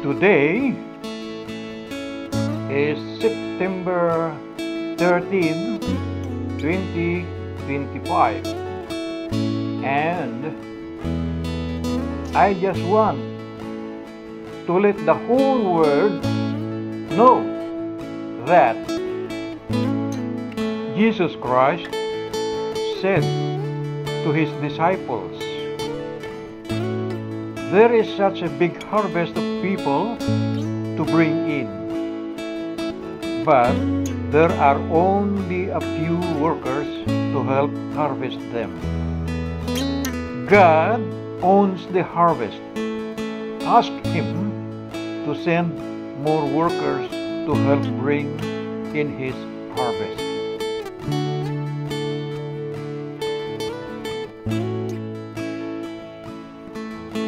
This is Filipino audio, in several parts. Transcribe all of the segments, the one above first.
Today is September 13, 2025, and I just want to let the whole world know that Jesus Christ said to his disciples, there is such a big harvest of people to bring in, but there are only a few workers to help harvest them. God owns the harvest. Ask Him to send more workers to help bring in His harvest.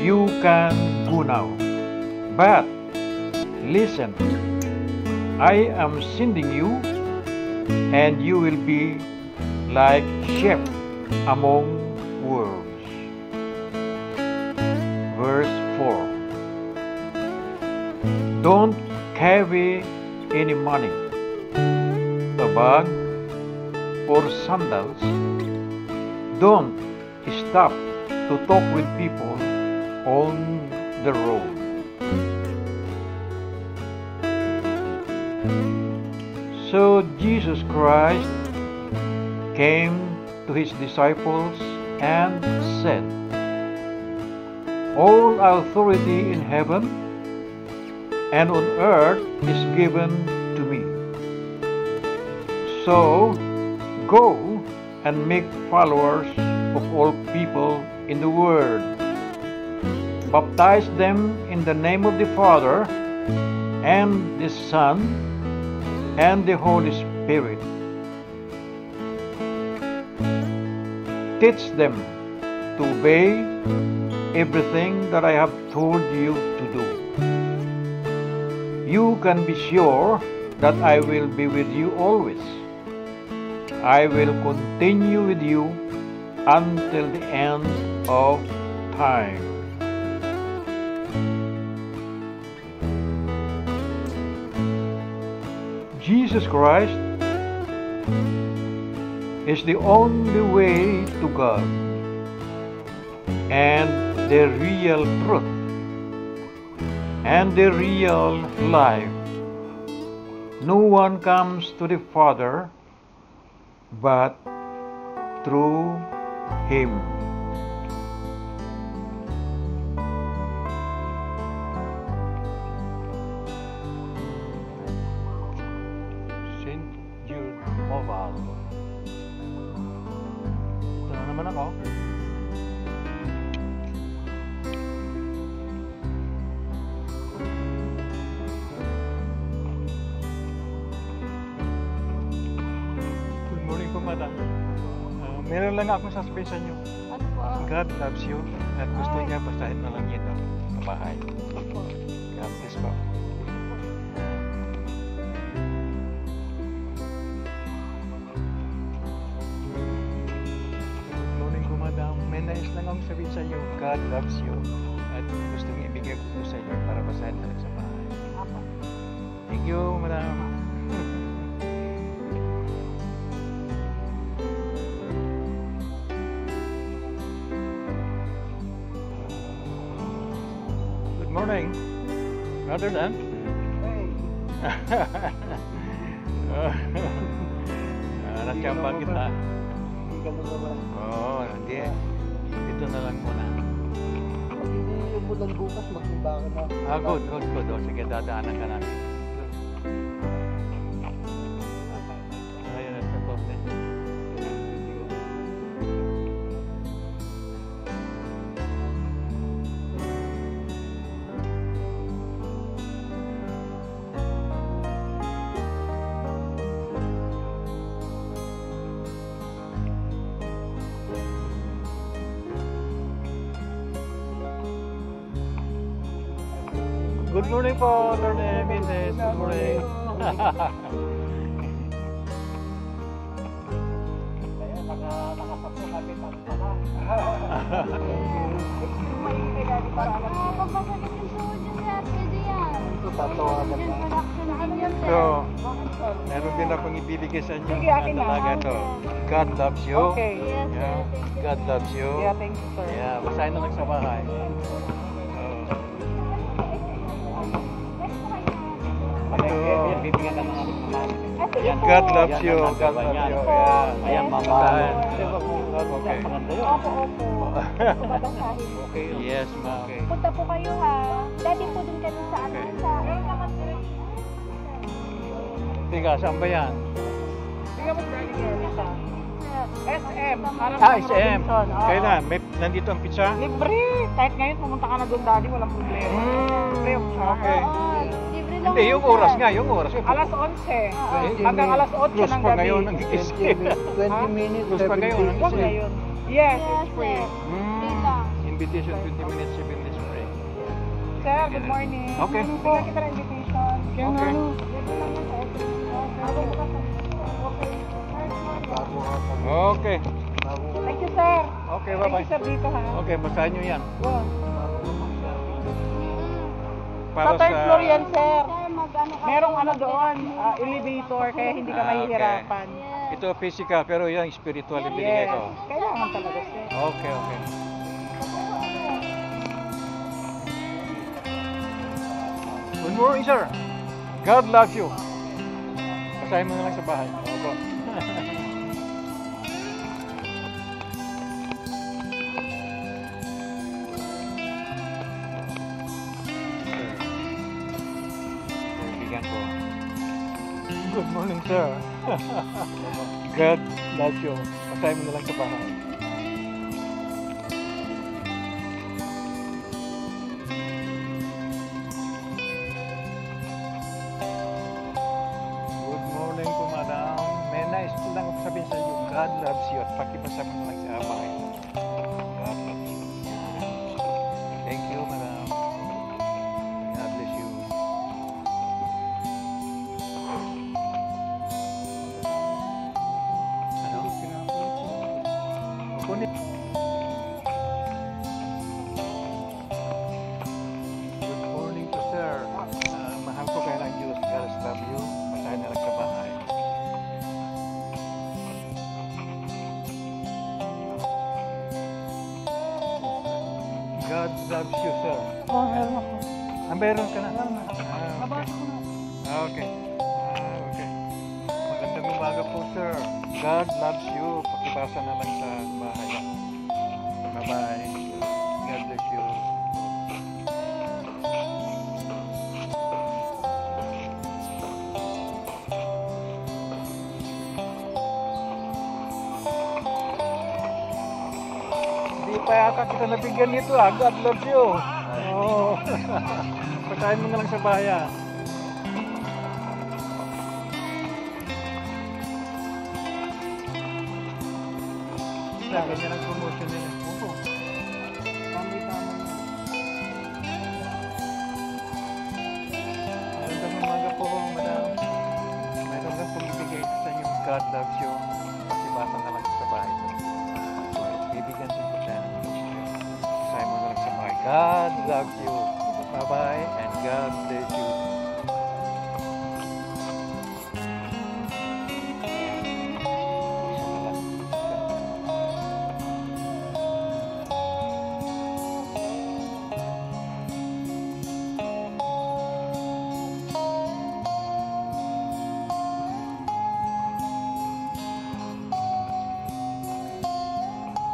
You can go now, but listen, I am sending you, and you will be like sheep among wolves. Verse 4. Don't carry any money, a bag, or sandals. Don't stop to talk with people on the road. So Jesus Christ came to his disciples and said, all authority in heaven and on earth is given to me. So go and make followers of all people in the world. Baptize them in the name of the Father and the Son and the Holy Spirit. Teach them to obey everything that I have told you to do. You can be sure that I will be with you always. I will continue with you until the end of time. Jesus Christ is the only way to God and the real truth and the real life. No one comes to the Father but through Him. St. Jude Oval. Ito na naman ako. Madam, meron lang akong sasabihin sa inyo. Ano po? God loves you at gusto niya basahin na lang ito sa bahay. God bless po. Good morning po, Madam. May nais lang akong sabihin sa inyo. God loves you at gusto niya ibigay ko sa inyo para basahin na lang sa bahay. Thank you, Madam. Morning, Brother Dan. Hey. Nasyambang kita. Hindi ka na ba? Oo, hindi. Dito na lang muna. Pag hindi yung bulan bukas, magsimba ka na. Good. O, sige, dadaanan ka namin. Ayun, sa tote. Good morning po, Lord and Mrs. Good morning. Pagpasakit yung tuhod yung sir, pwede yan. Ito, tatawagan Yan, na. production din yan, sir. So, meron din akong ibibigay sa inyo. Sige, akin na. Talaga to. God loves you. Okay. Yes, sir. Yeah. Thank you. God loves you. Yeah, thank you, sir. Yeah, basahin na lang sa bahay. Ito. Bibigyan ka na namin. God loves you. God loves you. Yeah. Ayan, Basahin. Okay. Maganda yun. Opo, opo. Babasahin. Okay. Yes, ma'am. Punta po kayo ha. Dati po din kami sa ano, Okay. sa Tiga, saan ba yan? Tingnan mo, galing yan siya. SM. Harap Ah, ng SM. Robinson. Oo. Kailan? Nandito ang pizza? Libre. Kahit ngayon pumunta ka na doon, daddy, walang problema. Libre yung charge. Okay. Oo, libre lang Hindi, yun, yung sir. oras nga, yung oras. Alas 11. Oo. Hanggang alas 8 Close ng pa gabi. ngayon ang gising. 20 minutes, Close pa ngayon ang Huwag gising. ngayon. Yes, Yes, it's free. sir. Free lang. Invitation 20 minutes, 7 days free. Sir, good morning. Okay. Bigyan kita ng invitation. Okay. Libre lang yan sa SM. Bago bukas ang- Okay. Bago ka pa. Okay. Bago ka. Thank you, sir. Okay, Thank bye-bye. you, sir, dito ha. Okay, basahin nyo yan. Wow. Para Sa third floor yan, sir. Sir, mag-ano ka Merong po, ano mag- doon, elevator, kaya hindi ka Ah, okay. mahihirapan. Yes. Ito physical, pero yan spiritual yung binigay Yes. ko. Kailangan talaga, sir. Okay, okay. Good morning, sir. God loves you. Basahin mo na lang sa bahay. Opo. Kaibigan ko. Good morning, sir. God loves you. Basahin mo na lang sa bahay. Good morning po, madam. May nais ko lang sabihin sa inyo, God loves you at pakibasa mo na lang sa bahay mo. God loves you. Thank you, madam. God bless you. Ano? Kunin. Good morning to sir. Mahal ko kayo ng Diyos. God love you. Basahin na lang sa bahay. God loves you, sir. Oh, meron ako. Meron ka na? Nabasa ko na. Okay. Okay. Magandang umaga po, sir. God loves you. Pakibasa na lang sa bahay. Bye-bye. God bless you. Hindi pa yata kita nabigyan nito ah. God loves you. Oo. Pagkain mo na lang sa bayan. Ganyan ang promotion nila. Opo. Tama-tama. Magandang umaga po, madam. Meron lang pong ibigay sa inyo. God loves you. Pakibasa na lang sa bahay. Bibigyan din po siya. Sabi mo na lang sa bahay. God loves you. Bye-bye and God bless you. Isa na lang.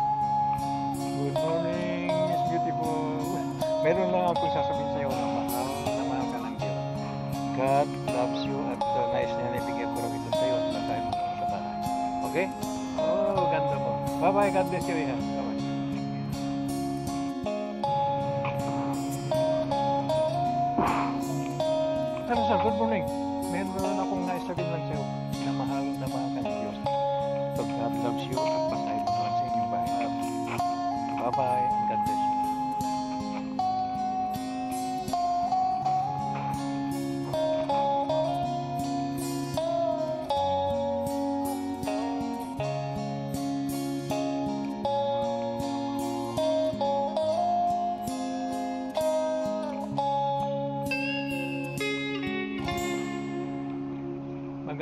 Good morning, Miss Beautiful. Meron lang akong sasabihin sa'yo na mahal ka ng Diyos. God loves you at nais niya na ibigay ko rin ito sa'yo at basahin mo sa bahay. Okay? Oh, ganda mo. Bye-bye. God bless you, Iha. Bye-bye. Hello, sir. Good morning. Meron akong naisabihin lang sa'yo na mahal ka ng Diyos. So, God loves you at basahin mo lang sa inyong bahay. Bye-bye and God bless you.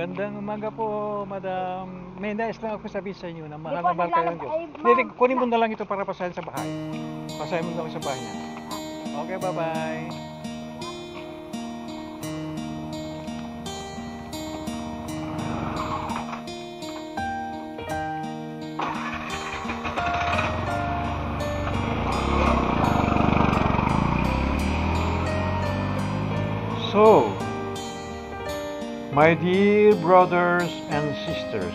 Magandang umaga po, madam. May nais lang ako sabihin sa inyo na mahal Di po, na mahal kayo ng naglalab- Diyos. ay, ma'am. Hindi, kunin mo na lang ito para pasahin sa bahay. Pasahin mo na lang sa bahay niya. Okay, bye-bye. So, my dear brothers and sisters,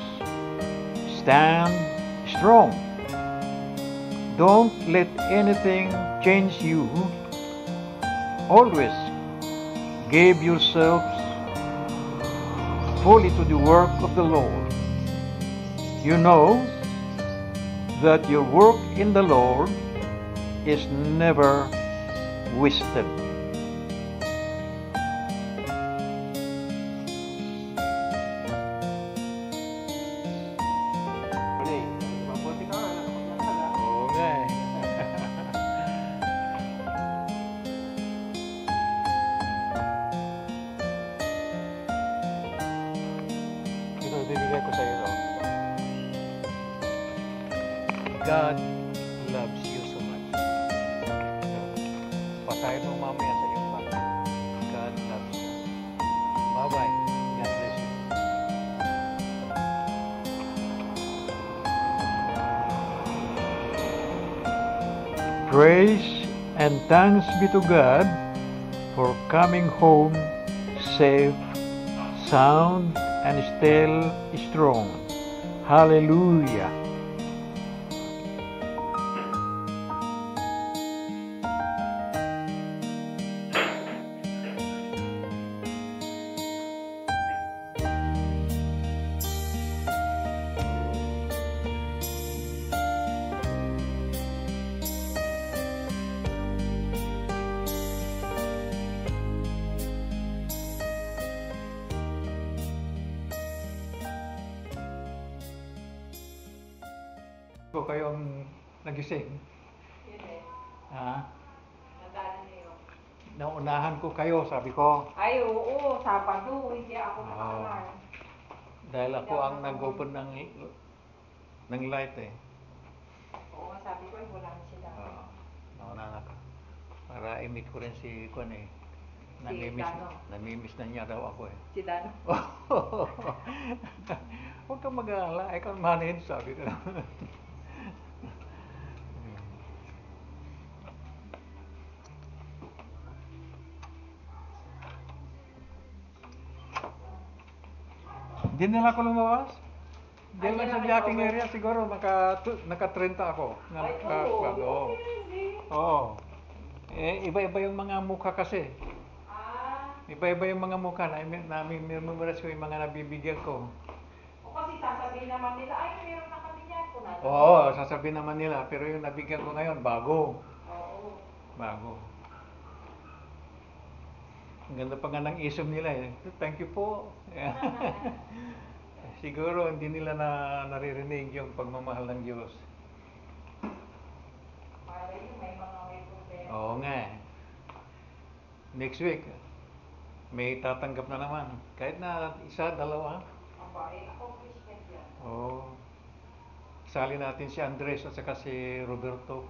stand strong. Don't let anything change you. Always give yourselves fully to the work of the Lord. You know that your work in the Lord is never wasted. Mabuti ka, alam mo na. Oo nga eh. Ito, ibibigay ko sa iyo. God loves you so much. Pasahin mo mamaya sa iyong bata. God loves you. Bye-bye. God bless you. Praise and thanks be to God for coming home safe, sound, and still strong. Hallelujah. Ko kayong nagising. Ha? Naunahan ko kayo, sabi ko. Ay, oo, Sabado, hindi ako Oo. nakakalar. Dahil ako ang nag-open ng light eh. Oo, sabi ko, ay wala na sila. Naunahan ako. Para i-meet ko rin si Kwan eh. Si Dano. Namimiss na niya daw ako eh. Si Dano. Huwag kang mag-aalala, ikaw ang manage, sabi ko. Hindi nila ako lumabas. Diyan lang sa jacking area siguro naka-30 ako. Ay, Naka-club, oo. oo. Hindi. Oo. Eh, iba-iba yung mga mukha kasi. Ah, Iba-iba yung mga mukha na memorize ko yung mga nabibigyan ko. o kasi sasabihin naman nila, ay, meron na kami yan. Kung ano. Oo, sasabihin naman nila. Pero yung nabigyan ko ngayon, bago. Oo. Bago. Ang ganda pa nga ng isom nila eh. Thank you po. Siguro hindi nila naririnig yung pagmamahal ng Diyos. Para yun, may mga may problema. Oo nga eh. Next week, may tatanggap na naman. Kahit na isa, dalawa. Aba, eh, ako Christian yan. Oo. Sali natin si Andres at saka si Roberto.